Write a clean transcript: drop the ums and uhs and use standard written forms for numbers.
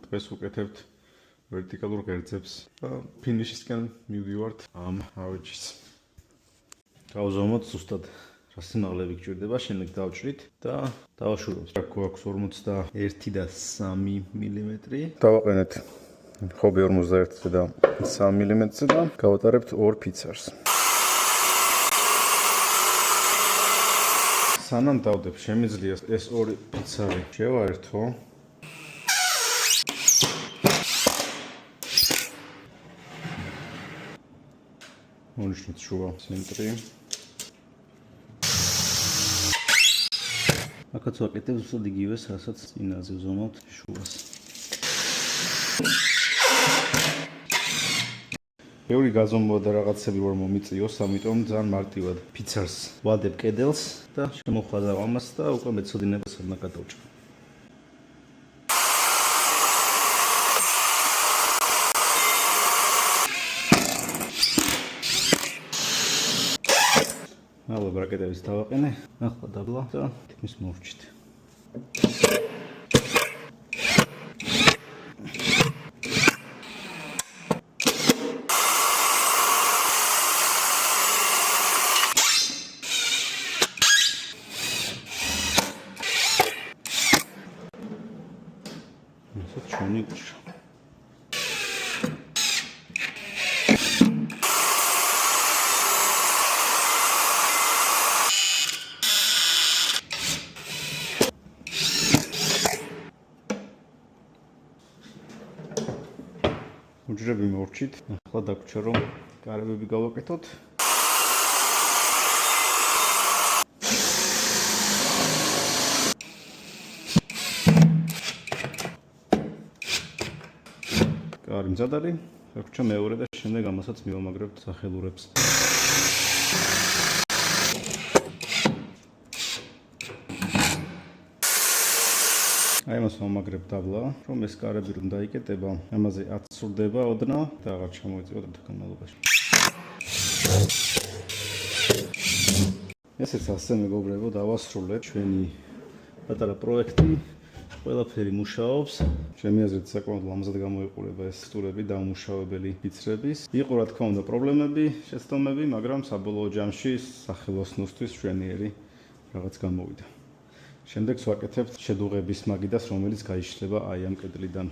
დღეს ვუკეთებთ ვერტიკალურ ღერძებს და ფინიშისკენ მივდივართ ამ ავეჯის. გავზომოთ ზუსტად რა სიმაღლეები გჭირდება, შემდეგ დავჭრით და დავაშურებთ. აქ გვაქვს 41 და 3 მმ. დავაყენეთ ხობი 51 და 3 მმ-ზე და გავატარებთ 2 ფიცარს. სანამ დავდებ, შემიძლია ეს 2 ფიცარი შევაერთო. მონიშნეთ შუა ცენტრი. აქაც ვაკეთებ ზუსტად იგივეს, რასაც წინაზე ვზომავთ შუას. ბევრი გაზომვა და რაღაცები ვარ მომიწიოს, ამიტომ ძალიან მარტივად ფიცარს ვადებ კედელს და შემოხვადავ ამას და უკვე მეცოდინება სადმა გადავჭრა. ახლა ბრაკეტებს დავაყენე, ახლა დაბლა და თითქმის მოვჭით. ასე ჩვენი უშა. უჯრები მოვჭით, ახლა დაგვრჩა რომ კარებები გავაკეთოთ. კარი მზად არის, დაგვრჩა მეორე და შემდეგ ამასაც მივამაგრებთ სახელურებს. აი ამას ვამაგრებ დაბლა, რომ ეს კარები რომ დაიკეტება, ამაზე აცურდება ოდნავ და აღარ ჩამოიწიოთ დროთა განმავლობაში. ესეც ასე მეგობრებო დავასრულეთ ჩვენი პატარა პროექტი. ყველაფერი მუშაობს. ჩემი აზრით საკმაოდ ლამაზად გამოიყურება ეს სტურები დამუშავებელი ფიცრების. იყო რა თქმა უნდა პრობლემები, შეცდომები, მაგრამ საბოლოო ჯამში სახელოსნოსთვის მშვენიერი რაღაც გამოვიდა. შემდეგს ვაკეთებთ შედუღების მაგიდას, რომელიც გაიშლება აი ამ კედლიდან.